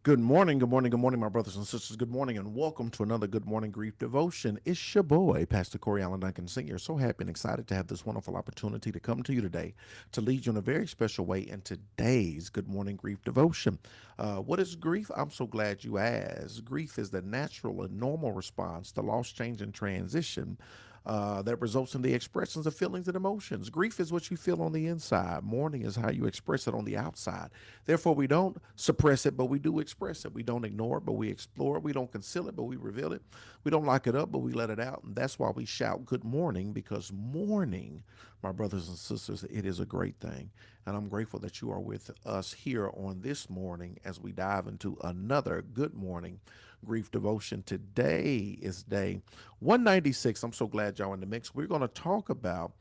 Good morning, good morning, good morning, my brothers and sisters. Good morning, and welcome to another Good Morning Grief Devotion. It's your boy, Pastor Corey Allen Duncan Sr. So happy and excited to have this wonderful opportunity to come to you today to lead you in a very special way in today's Good Morning Grief Devotion. What is grief? I'm so glad you asked. Grief is the natural and normal response to loss, change, and transition that results in the expressions of feelings and emotions. Grief is what you feel on the inside. Mourning is how you express it on the outside. Therefore, we don't suppress it, but we do express it. We don't ignore it, but we explore it. We don't conceal it, but we reveal it. We don't lock it up, but we let it out. And that's why we shout good morning, because mourning, my brothers and sisters, it is a great thing. And I'm grateful that you are with us here on this morning as we dive into another good morning grief devotion. Today is day 196. I'm so glad y'all in the mix. We're going to talk about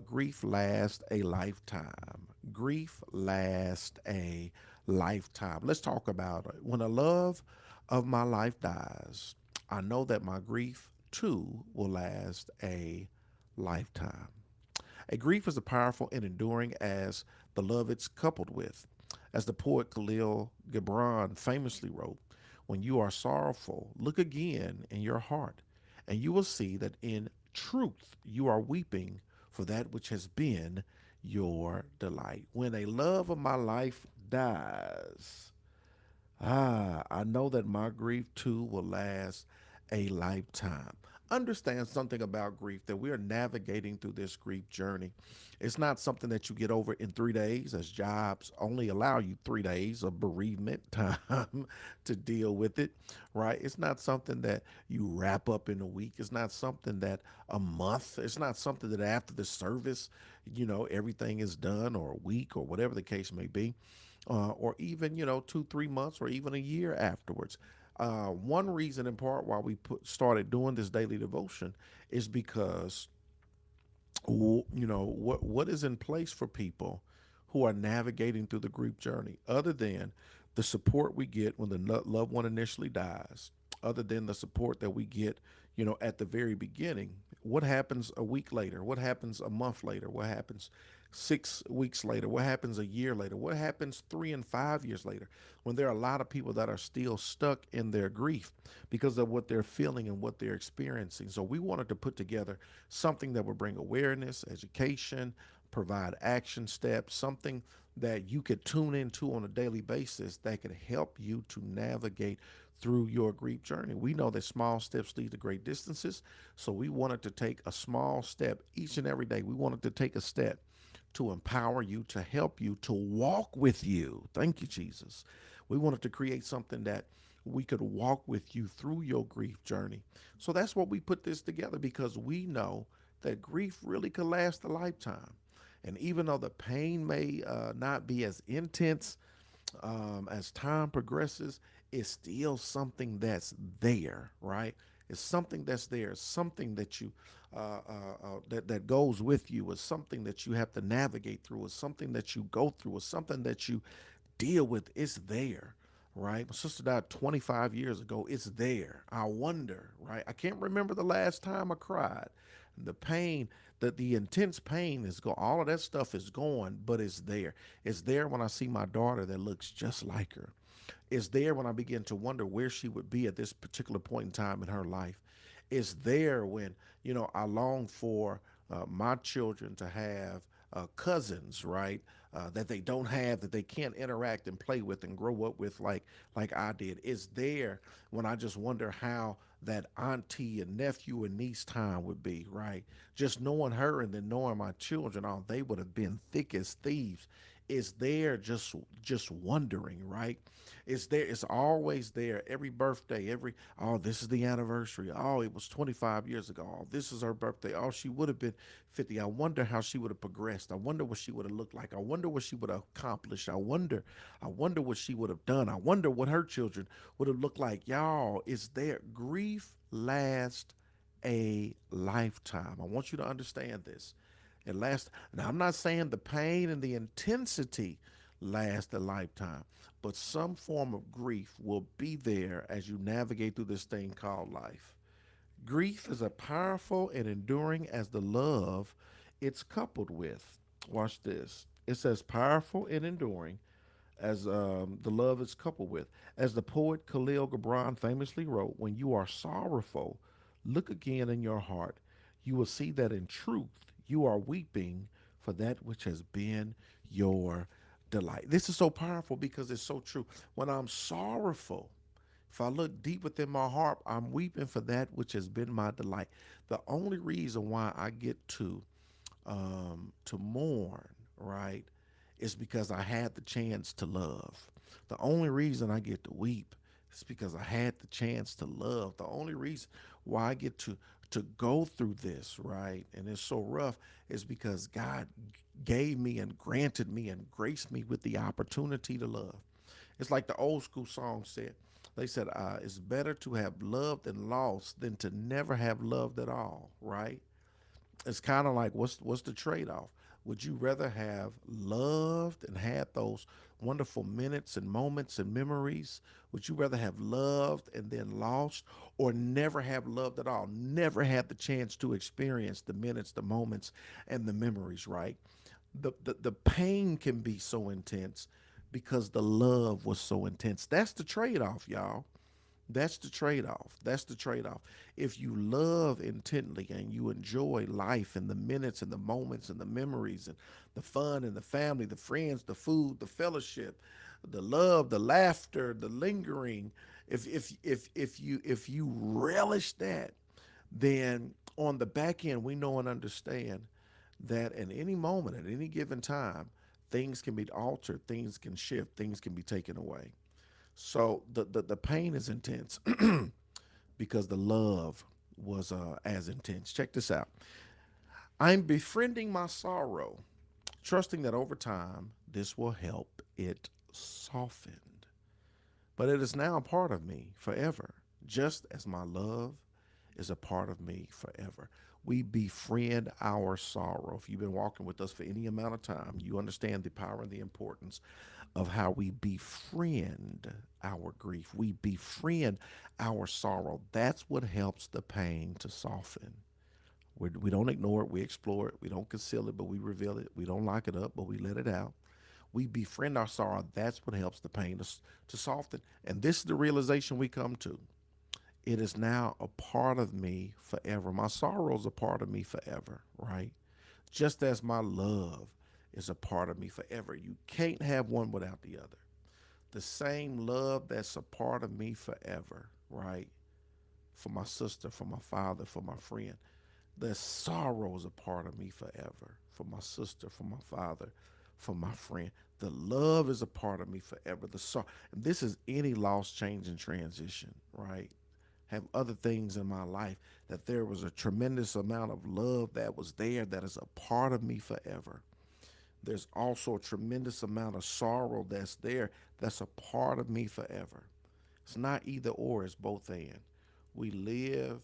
grief lasts a lifetime. Grief lasts a lifetime. Let's talk about it. When a love of my life dies, I know that my grief too will last a lifetime. A grief is as powerful and enduring as the love it's coupled with. As the poet Khalil Gibran famously wrote, when you are sorrowful, look again in your heart, and you will see that in truth you are weeping for that which has been your delight. When a love of my life dies, I know that my grief too will last a lifetime. Understand something about grief, that we are navigating through this grief journey. It's not something that you get over in 3 days, as jobs only allow you 3 days of bereavement time to deal with it, right? It's not something that you wrap up in a week. It's not something that a month. It's not something that after the service, everything is done, or a week, or whatever the case may be, or even 2 3 months, or even a year afterwards. One reason in part why we started doing this daily devotion is because what is in place for people who are navigating through the grief journey, other than the support we get when the loved one initially dies, other than the support that we get at the very beginning. What happens a week later? What happens a month later? What happens 6 weeks later? What happens a year later? What happens 3 and 5 years later? When there are a lot of people that are still stuck in their grief because of what they're feeling and what they're experiencing. So we wanted to put together something that would bring awareness, education, provide action steps, something that you could tune into on a daily basis that could help you to navigate through your grief journey. We know that small steps lead to great distances, so we wanted to take a small step each and every day. We wanted to take a step to empower you, to help you, to walk with you. Thank you, Jesus. We wanted to create something that we could walk with you through your grief journey. So that's what we put this together, because we know that grief really could last a lifetime. And even though the pain may not be as intense as time progresses, it's still something that's there, right? It's something that's there. It's something that that goes with you. It's something that you have to navigate through. It's something that you go through. It's something that you deal with. It's there, right? My sister died 25 years ago. It's there. I wonder, right? I can't remember the last time I cried. The pain, the intense pain is gone. All of that stuff is gone, but it's there. It's there when I see my daughter that looks just like her. It's there when I begin to wonder where she would be at this particular point in time in her life. It's there when, I long for my children to have cousins, right? That they don't have, that they can't interact and play with and grow up with like I did. It's there when I just wonder how that auntie and nephew and niece time would be, right? Just knowing her and then knowing my children, oh, they would have been thick as thieves. It's there, just wondering, right? It's there. It's always there. Every birthday, oh, this is the anniversary. Oh, it was 25 years ago. Oh, this is her birthday. Oh, she would have been 50. I wonder how she would have progressed. I wonder what she would have looked like. I wonder what she would have accomplished. I wonder what she would have done. I wonder what her children would have looked like. Y'all, it's there. Grief lasts a lifetime. I want you to understand this. It lasts. Now, I'm not saying the pain and the intensity last a lifetime, but some form of grief will be there as you navigate through this thing called life. Grief is as powerful and enduring as the love it's coupled with. Watch this. It's as powerful and enduring as the love is coupled with. As the poet Khalil Gibran famously wrote, when you are sorrowful, look again in your heart. You will see that in truth you are weeping for that which has been your delight. This is so powerful because it's so true. When I'm sorrowful, if I look deep within my heart, I'm weeping for that which has been my delight. The only reason why I get to mourn, right, is because I had the chance to love. The only reason I get to weep is because I had the chance to love. The only reason why I get to go through this, right, and it's so rough, is because God gave me and granted me and graced me with the opportunity to love. It's like the old school song said. They said, it's better to have loved and lost than to never have loved at all, right? It's kind of like what's the trade off? Would you rather have loved and had those wonderful minutes and moments and memories? Would you rather have loved and then lost, or never have loved at all? Never had the chance to experience the minutes, the moments, and the memories, right? The pain can be so intense because the love was so intense. That's the trade off, y'all. That's the trade off. That's the trade off. If you love intently and you enjoy life and the minutes and the moments and the memories and the fun and the family, the friends, the food, the fellowship, the love, the laughter, the lingering, if you relish that, then on the back end we know and understand that at any moment, at any given time, things can be altered, things can shift, things can be taken away. So the pain is intense because the love was as intense. Check this out. I'm befriending my sorrow, trusting that over time this will help it soften. But it is now a part of me forever, just as my love is a part of me forever. We befriend our sorrow. If you've been walking with us for any amount of time, you understand the power and the importance of how we befriend our grief. We befriend our sorrow. That's what helps the pain to soften. We don't ignore it, we explore it, we don't conceal it, but we reveal it. We don't lock it up, but we let it out. We befriend our sorrow. That's what helps the pain to soften. And this is the realization we come to. It is now a part of me forever. My sorrow is a part of me forever, right? Just as my love is a part of me forever. You can't have one without the other. The same love that's a part of me forever, right? For my sister, for my father, for my friend. The sorrow is a part of me forever. For my sister, for my father, for my friend. The love is a part of me forever. The sorrow. And this is any loss, change, and transition, right? Have other things in my life that there was a tremendous amount of love that was there that is a part of me forever. There's also a tremendous amount of sorrow that's there that's a part of me forever. It's not either or, it's both and. We live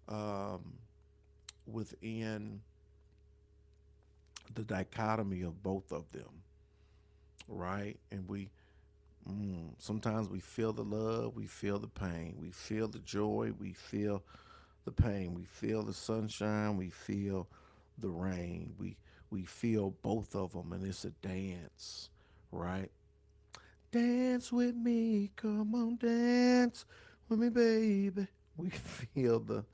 um, within the dichotomy of both of them, right? And sometimes we feel the love, we feel the pain, we feel the joy, we feel the pain, we feel the sunshine, we feel the rain. We feel both of them, and it's a dance, right? Dance with me, come on, dance with me, baby. We feel the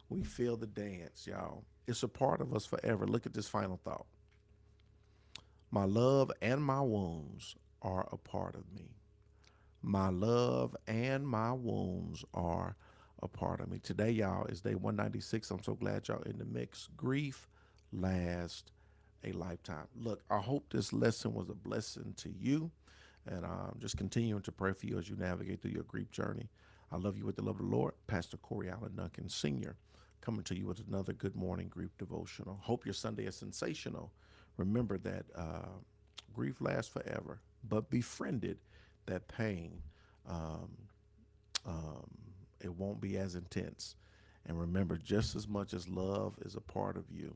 we feel the dance, y'all. It's a part of us forever. Look at this final thought. My love and my wounds are a part of me. My love and my wounds are a part of me. Today, y'all, is day 196. I'm so glad y'all in the mix. Grief lasts a lifetime. Look, I hope this lesson was a blessing to you. And just continuing to pray for you as you navigate through your grief journey. I love you with the love of the Lord. Pastor Corey Allen Duncan Sr. coming to you with another Good Morning Grief Devotional. Hope your Sunday is sensational. Remember that grief lasts forever, but befriended that pain, um, um, it won't be as intense. And remember, just as much as love is a part of you,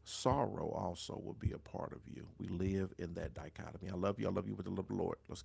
sorrow also will be a part of you. We live in that dichotomy. I love you. I love you with the love of the Lord. Let's